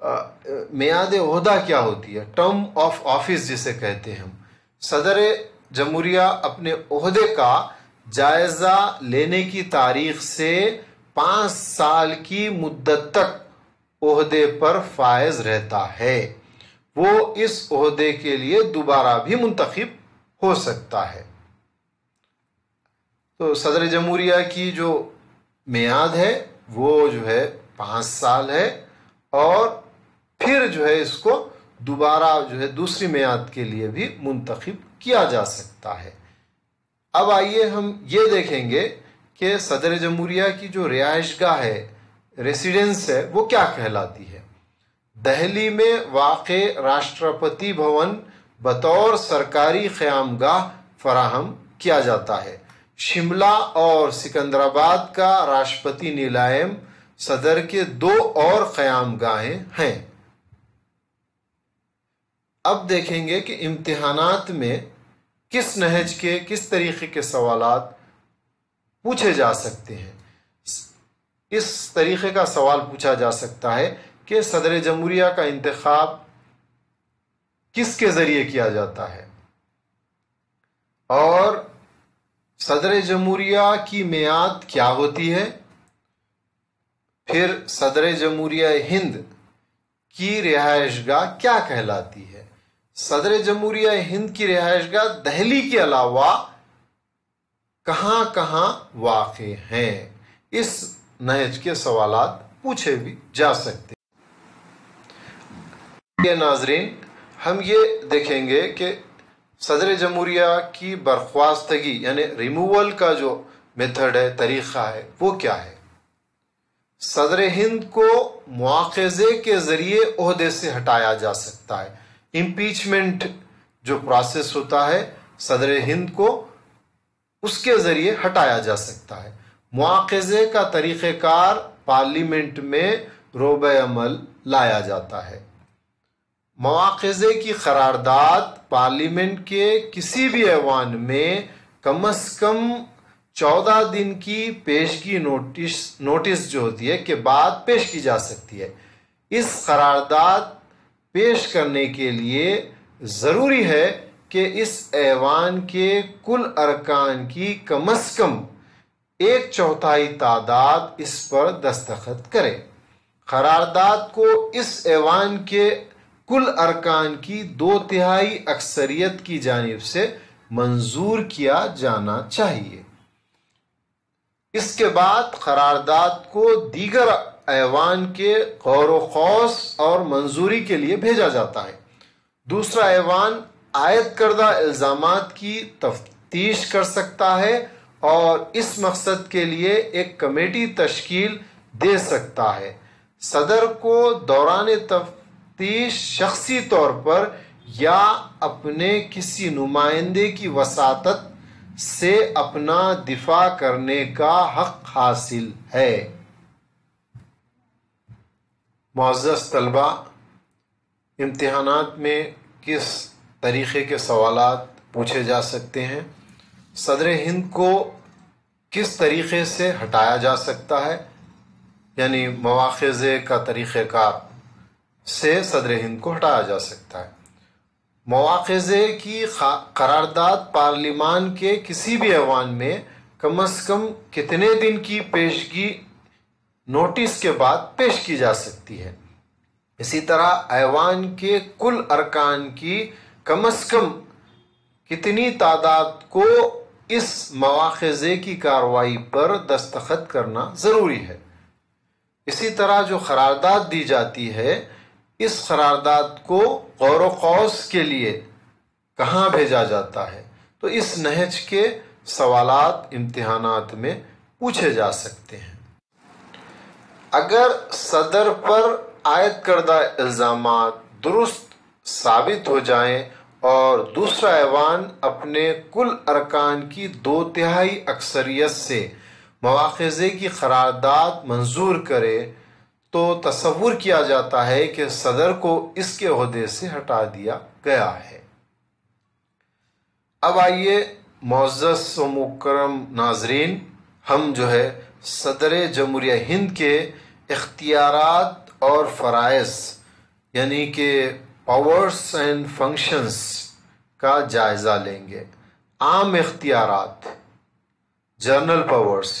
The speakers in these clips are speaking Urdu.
میعاد عہدہ کیا ہوتی ہے، ٹرم آف آفس جسے کہتے ہیں ہم. صدر جمہوریہ اپنے عہدے کا جائزہ لینے کی تاریخ سے 5 سال کی مدت تک عہدے پر فائز رہتا ہے. وہ اس عہدے کے لیے دوبارہ بھی منتخب ہو سکتا ہے. تو صدر جمہوریہ کی جو میعاد ہے وہ جو ہے 5 سال ہے، اور پھر جو ہے اس کو دوبارہ جو ہے دوسری میعاد کے لیے بھی منتخب کیا جا سکتا ہے. اب آئیے ہم یہ دیکھیں گے کہ صدر جمہوریہ کی جو رہائش گاہ ہے، ریسیڈنس ہے، وہ کیا کہلاتی ہے. دہلی میں واقع راشٹرپتی بھون بطور سرکاری قیام گاہ فراہم کیا جاتا ہے. شملہ اور سکندرآباد کا راشٹرپتی نیلائم صدر کے 2 اور قیام گاہیں ہیں. اب دیکھیں گے کہ امتحانات میں کس نہج کے کس طریقے کے سوالات پوچھے جا سکتے ہیں. اس طریقے کا سوال پوچھا جا سکتا ہے کہ صدر جمہوریہ کا انتخاب کس کے ذریعے کیا جاتا ہے، اور صدر جمہوریہ کی میعاد کیا ہوتی ہے. پھر صدر جمہوریہ ہند کی رہائش گاہ کیا کہلاتی ہے. صدر جمہوریہ ہند کی رہائش گاہ دہلی کے علاوہ کہاں کہاں واقع ہیں. اس نہج کے سوالات پوچھے بھی جا سکتے ہیں. ناظرین، ہم یہ دیکھیں گے کہ صدر جمہوریہ کی برخواستگی یعنی ریموول کا جو میتھڈ ہے، طریقہ ہے، وہ کیا ہے. صدر ہند کو مواخذے کے ذریعے عہدے سے ہٹایا جا سکتا ہے. امپیچمنٹ جو پروسیس ہوتا ہے صدر ہند کو اس کے ذریعے ہٹایا جا سکتا ہے. مواخذے کا طریقہ کار پارلیمنٹ میں روب عمل لایا جاتا ہے. مواخذے کی قرارداد پارلیمنٹ کے کسی بھی ایوان میں کم از کم 14 دن کی پیشگی نوٹس جو ہوتی ہے کے بعد پیش کی جا سکتی ہے. اس قرارداد پیش کرنے کے لیے ضروری ہے کہ اس ایوان کے کل ارکان کی کم از کم 1/4 تعداد اس پر دستخط کرے. قرارداد کو اس ایوان کے کل ارکان کی 2/3 اکثریت کی جانب سے منظور کیا جانا چاہیے. اس کے بعد قرارداد کو دیگر ایوان کے غور و خوض اور منظوری کے لیے بھیجا جاتا ہے. دوسرا ایوان عائد کردہ الزامات کی تفتیش کر سکتا ہے اور اس مقصد کے لیے ایک کمیٹی تشکیل دے سکتا ہے. صدر کو دوران تفتیش شخصی طور پر یا اپنے کسی نمائندے کی وساطت سے اپنا دفاع کرنے کا حق حاصل ہے. معزز طلبہ، امتحانات میں کس طریقے کے سوالات پوچھے جا سکتے ہیں؟ صدر ہند کو کس طریقے سے ہٹایا جا سکتا ہے، یعنی مواخذے کا طریقہ کار سے صدر ہند کو ہٹایا جا سکتا ہے. مواخذے کی قرارداد پارلیمان کے کسی بھی ایوان میں کم از کم کتنے دن کی پیشگی نوٹس کے بعد پیش کی جا سکتی ہے. اسی طرح ایوان کے کل ارکان کی کم از کم کتنی تعداد کو اس مواخذے کی کارروائی پر دستخط کرنا ضروری ہے. اسی طرح جو قرارداد دی جاتی ہے، اس قرارداد کو غور و خوض کے لیے کہاں بھیجا جاتا ہے. تو اس نہج کے سوالات امتحانات میں پوچھے جا سکتے ہیں. اگر صدر پر عائد کردہ الزامات درست ثابت ہو جائیں اور دوسرا ایوان اپنے کل ارکان کی 2/3 اکثریت سے مواخذے کی قرارداد منظور کرے تو تصور کیا جاتا ہے کہ صدر کو اس کے عہدے سے ہٹا دیا گیا ہے. اب آئیے معزز و مکرم ناظرین، ہم جو ہے صدر جمہوریہ ہند کے اختیارات اور فرائض یعنی کہ پاورز اینڈ فنکشنز کا جائزہ لیں گے۔ عام اختیارات، جنرل پاورز،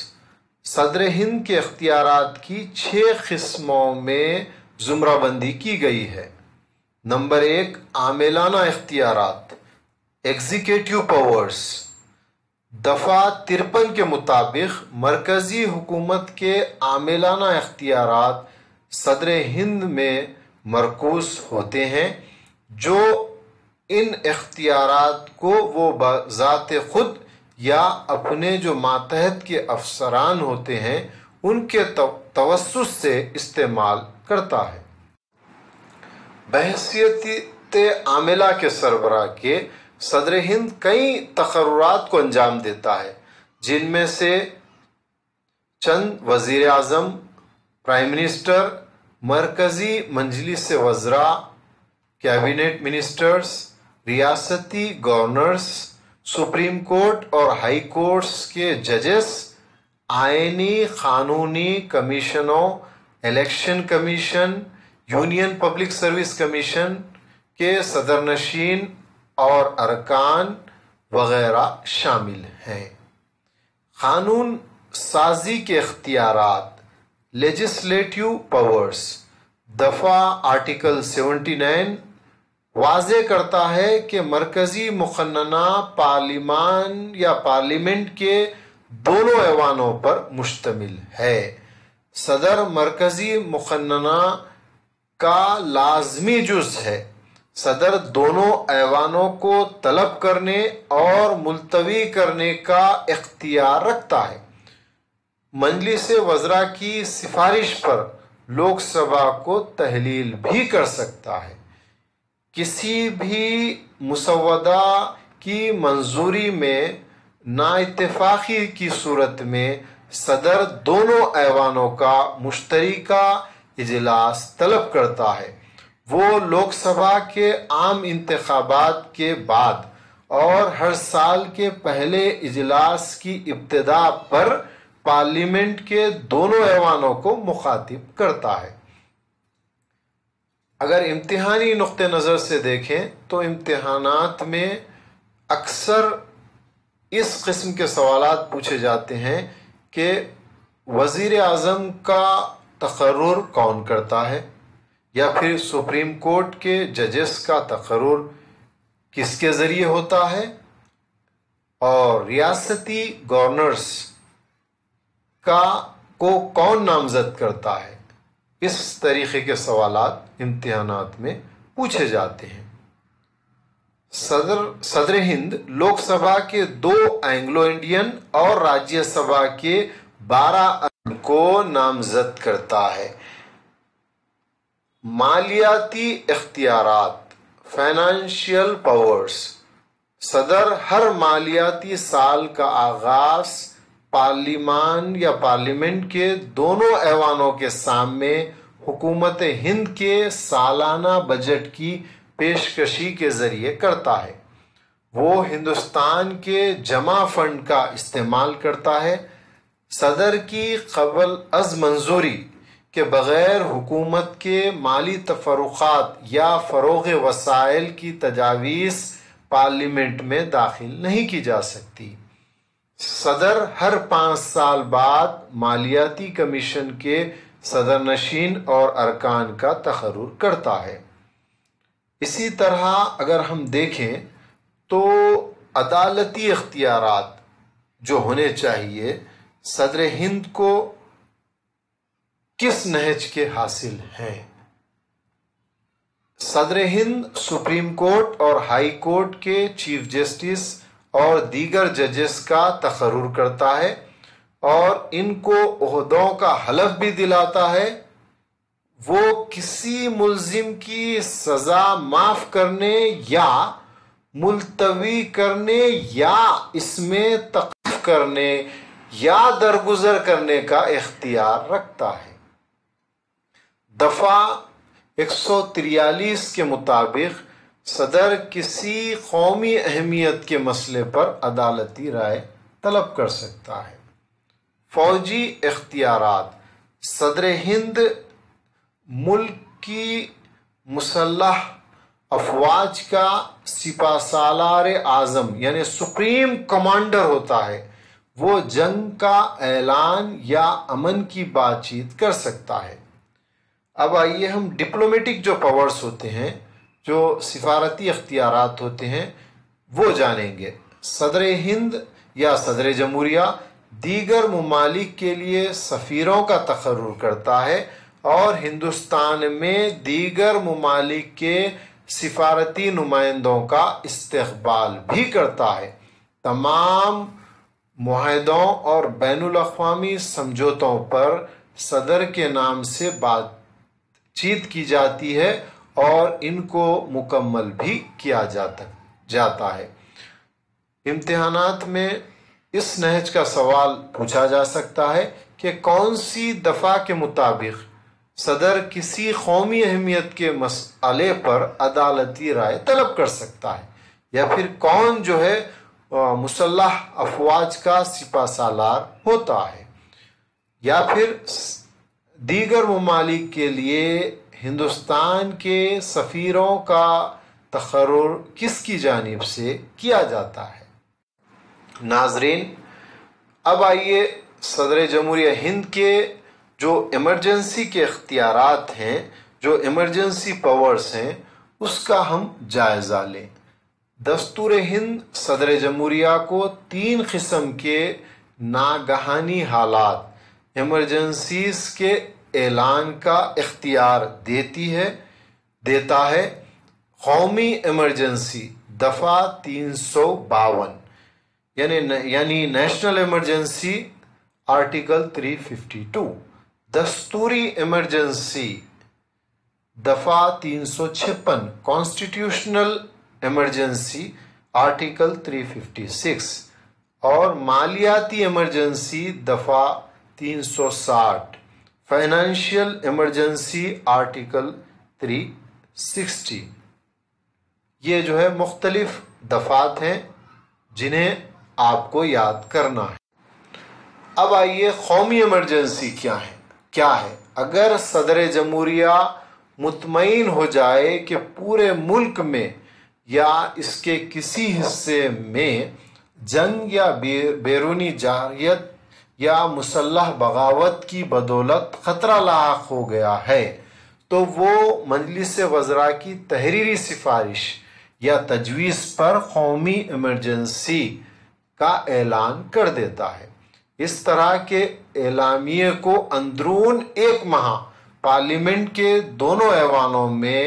صدر ہند کے اختیارات کی 6 قسموں میں زمرہ بندی کی گئی ہے۔ نمبر 1، عاملانہ اختیارات، ایگزیکٹو پاورز۔ دفعہ 53 کے مطابق مرکزی حکومت کے عاملانہ اختیارات صدر ہند میں مرکوز ہوتے ہیں، جو ان اختیارات کو وہ بذات خود یا اپنے جو ماتحت کے افسران ہوتے ہیں ان کے توسط سے استعمال کرتا ہے۔ بحیثیت عاملہ کے سربراہ کے صدر ہند کئی تقررات کو انجام دیتا ہے، جن میں سے چند وزیر اعظم، پرائم منسٹر، مرکزی مجلس وزراء، کیبنٹ منسٹرز، ریاستی گورنرز، سپریم کورٹ اور ہائی کورٹس کے ججز، آئینی قانونی کمیشنوں، election commission, union public service commission کے صدر نشین اور ارکان وغیرہ شامل ہیں۔ قانون سازی کے اختیارات، لیجسلیٹو پاورز۔ دفعہ آرٹیکل 79 واضح کرتا ہے کہ مرکزی مقننہ پارلیمان یا پارلیمنٹ کے دونوں ایوانوں پر مشتمل ہے۔ صدر مرکزی مقننہ کا لازمی جز ہے۔ صدر دونوں ایوانوں کو طلب کرنے اور ملتوی کرنے کا اختیار رکھتا ہے۔ مجلس وزراء کی سفارش پر لوک سبھا کو تحلیل بھی کر سکتا ہے۔ کسی بھی مسودہ کی منظوری میں نااتفاقی کی صورت میں صدر دونوں ایوانوں کا مشترکہ اجلاس طلب کرتا ہے۔ وہ لوک سبھا کے عام انتخابات کے بعد اور ہر سال کے پہلے اجلاس کی ابتدا پر پارلیمنٹ کے دونوں ایوانوں کو مخاطب کرتا ہے۔ اگر امتحانی نقطہ نظر سے دیکھیں تو امتحانات میں اکثر اس قسم کے سوالات پوچھے جاتے ہیں کہ وزیر اعظم کا تقرر کون کرتا ہے، یا پھر سپریم کورٹ کے ججز کا تقرر کس کے ذریعے ہوتا ہے، اور ریاستی گورنرز کو کون نامزد کرتا ہے۔ اس طریقے کے سوالات امتحانات میں پوچھے جاتے ہیں۔ صدر ہند لوک سبھا کے 2 اینگلو انڈین اور راجیہ سبھا کے 12 کو نامزد کرتا ہے۔ مالیاتی اختیارات، فائنانشیل پاورز۔ صدر ہر مالیاتی سال کا آغاز پارلیمان یا پارلیمنٹ کے دونوں ایوانوں کے سامنے حکومت ہند کے سالانہ بجٹ کی پیشکشی کے ذریعے کرتا ہے۔ وہ ہندوستان کے جمع فنڈ کا استعمال کرتا ہے۔ صدر کی قبل از منظوری کے بغیر حکومت کے مالی تفرقات یا فروغ وسائل کی تجاویز پارلیمنٹ میں داخل نہیں کی جا سکتی۔ صدر ہر 5 سال بعد مالیاتی کمیشن کے صدر نشین اور ارکان کا تقرر کرتا ہے۔ اسی طرح اگر ہم دیکھیں تو عدالتی اختیارات جو ہونے چاہیے صدر ہند کو کس نہج کے حاصل ہیں۔ صدر ہند سپریم کورٹ اور ہائی کورٹ کے چیف جسٹس اور دیگر ججز کا تقرر کرتا ہے اور ان کو عہدوں کا حلف بھی دلاتا ہے۔ وہ کسی ملزم کی سزا معاف کرنے یا ملتوی کرنے یا اس میں تخفیف کرنے یا درگزر کرنے کا اختیار رکھتا ہے۔ دفعہ 143 کے مطابق صدر کسی قومی اہمیت کے مسئلے پر عدالتی رائے طلب کر سکتا ہے۔ فوجی اختیارات، صدر ہند ملک کی مسلح افواج کا سپہ سالار اعظم یعنی سپریم کمانڈر ہوتا ہے، وہ جنگ کا اعلان یا امن کی بات چیت کر سکتا ہے۔ اب آئیے ہم ڈپلومیٹک جو پاورز ہوتے ہیں، جو سفارتی اختیارات ہوتے ہیں، وہ جانیں گے۔ صدر ہند یا صدر جمہوریہ دیگر ممالک کے لیے سفیروں کا تقرر کرتا ہے اور ہندوستان میں دیگر ممالک کے سفارتی نمائندوں کا استقبال بھی کرتا ہے۔ تمام معاہدوں اور بین الاقوامی سمجھوتوں پر صدر کے نام سے بات چیت کی جاتی ہے اور ان کو مکمل بھی کیا جاتا ہے۔ امتحانات میں اس نہج کا سوال پوچھا جا سکتا ہے کہ کون سی دفعہ کے مطابق صدر کسی قومی اہمیت کے مسئلے پر عدالتی رائے طلب کر سکتا ہے، یا پھر کون جو ہے مسلح افواج کا سپہ سالار ہوتا ہے، یا پھر دیگر ممالک کے لیے ہندوستان کے سفیروں کا تقرر کس کی جانب سے کیا جاتا ہے۔ ناظرین، اب آئیے صدر جمہوریہ ہند کے جو ایمرجنسی کے اختیارات ہیں، جو ایمرجنسی پاورز ہیں، اس کا ہم جائزہ لیں۔ دستور ہند صدر جمہوریہ کو 3 قسم کے ناگہانی حالات ایمرجنسیز کے اعلان کا اختیار دیتا ہے۔ قومی ایمرجنسی دفعہ 352 یعنی نیشنل ایمرجنسی آرٹیکل 352، دستوری ایمرجنسی دفعہ 356، کانسٹیٹیوشنل ایمرجنسی آرٹیکل 356، اور مالیاتی ایمرجنسی دفعہ 360، فائنینشیل ایمرجنسی آرٹیکل 360۔ یہ جو ہے مختلف دفعات ہیں جنہیں آپ کو یاد کرنا ہے۔ اب آئیے قومی ایمرجنسی کیا ہے۔ اگر صدر جمہوریہ مطمئن ہو جائے کہ پورے ملک میں یا اس کے کسی حصے میں جنگ یا بیرونی جارحیت یا مسلح بغاوت کی بدولت خطرہ لاحق ہو گیا ہے، تو وہ مجلس وزراء کی تحریری سفارش یا تجویز پر قومی ایمرجنسی کا اعلان کر دیتا ہے۔ اس طرح کے اعلامیے کو اندرون 1 ماہ پارلیمنٹ کے دونوں ایوانوں میں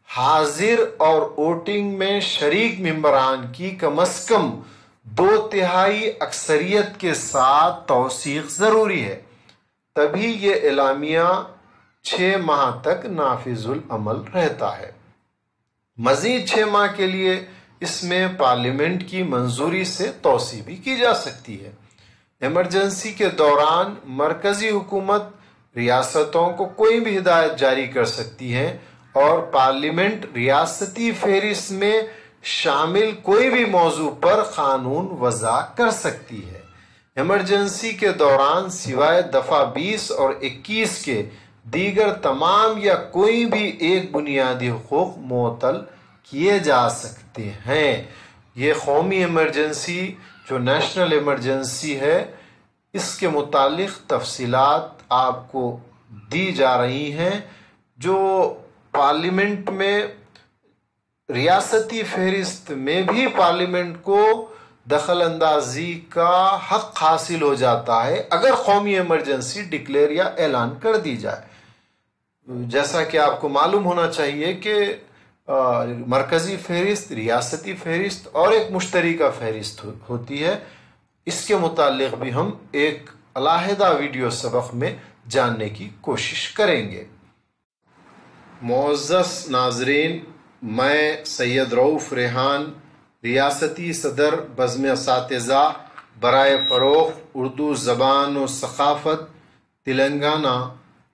حاضر اور ووٹنگ میں شریک ممبران کی کم از کم 2/3 اکثریت کے ساتھ توثیق ضروری ہے، تبھی یہ اعلامیہ 6 ماہ تک نافذ العمل رہتا ہے۔ مزید 6 ماہ کے لیے اس میں پارلیمنٹ کی منظوری سے توسیع بھی کی جا سکتی ہے۔ ایمرجنسی کے دوران مرکزی حکومت ریاستوں کو کوئی بھی ہدایت جاری کر سکتی ہے اور پارلیمنٹ ریاستی فہرست میں شامل کوئی بھی موضوع پر قانون وضع کر سکتی ہے۔ ایمرجنسی کے دوران سوائے دفعہ 20 اور 21 کے دیگر تمام یا کوئی بھی ایک بنیادی حقوق معطل کیے جا سکتے ہیں۔ یہ قومی ایمرجنسی جو نیشنل ایمرجنسی ہے، اس کے متعلق تفصیلات آپ کو دی جا رہی ہیں۔ جو پارلیمنٹ میں ریاستی فہرست میں بھی پارلیمنٹ کو دخل اندازی کا حق حاصل ہو جاتا ہے اگر قومی ایمرجنسی ڈکلیئر یا اعلان کر دی جائے۔ جیسا کہ آپ کو معلوم ہونا چاہیے کہ مرکزی فہرست، ریاستی فہرست اور ایک مشترکہ فہرست ہوتی ہے۔ اس کے متعلق بھی ہم ایک علیحدہ ویڈیو سبق میں جاننے کی کوشش کریں گے۔ معزز ناظرین، میں سید رؤوف ریحان، ریاستی صدر بزم اساتذہ برائے فروغ اردو زبان و ثقافت تلنگانہ،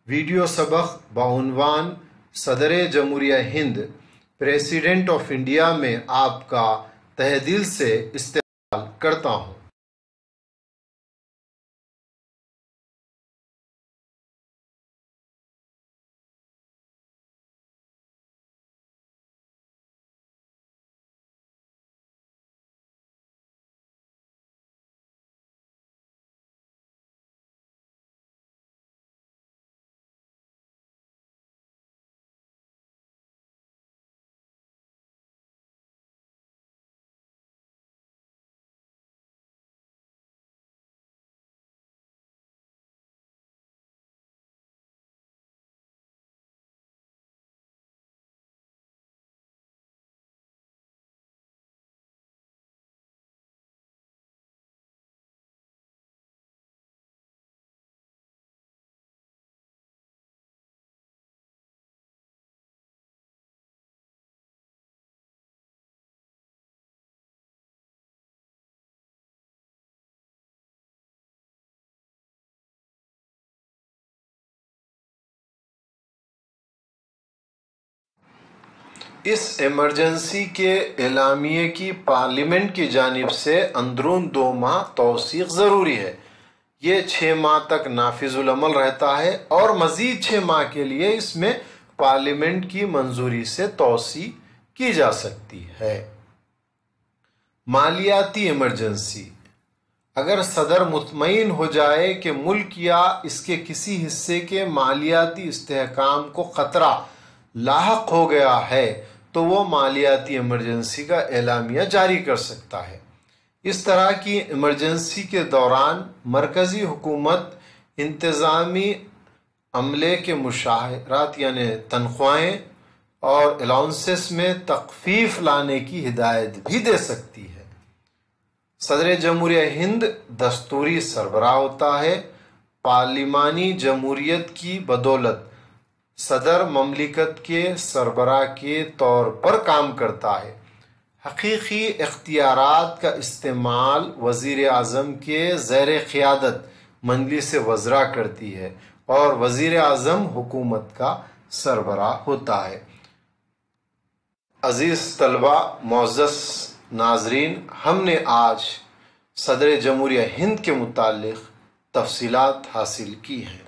ویڈیو سبق بعنوان صدر جمہوریہ ہند پریزیڈنٹ آف انڈیا میں آپ کا تہہ دل سے استقبال کرتا ہوں۔ اس ایمرجنسی کے اعلامیے کی پارلیمنٹ کی جانب سے اندرون 2 ماہ توثیق ضروری ہے۔ یہ 6 ماہ تک نافذ العمل رہتا ہے اور مزید 6 ماہ کے لیے اس میں پارلیمنٹ کی منظوری سے توسیع کی جا سکتی ہے۔ مالیاتی ایمرجنسی: اگر صدر مطمئن ہو جائے کہ ملک یا اس کے کسی حصے کے مالیاتی استحکام کو خطرہ لاحق ہو گیا ہے تو وہ مالیاتی ایمرجنسی کا اعلامیہ جاری کر سکتا ہے۔ اس طرح کی ایمرجنسی کے دوران مرکزی حکومت انتظامی عملے کے مشاہرات یعنی تنخواہیں اور الاؤنسز میں تخفیف لانے کی ہدایت بھی دے سکتی ہے۔ صدر جمہوریہ ہند دستوری سربراہ ہوتا ہے۔ پارلیمانی جمہوریت کی بدولت صدر مملکت کے سربراہ کے طور پر کام کرتا ہے۔ حقیقی اختیارات کا استعمال وزیر اعظم کے زیر قیادت مجلس وزراء کرتی ہے اور وزیر اعظم حکومت کا سربراہ ہوتا ہے۔ عزیز طلبہ، معزز ناظرین، ہم نے آج صدر جمہوریہ ہند کے متعلق تفصیلات حاصل کی ہیں۔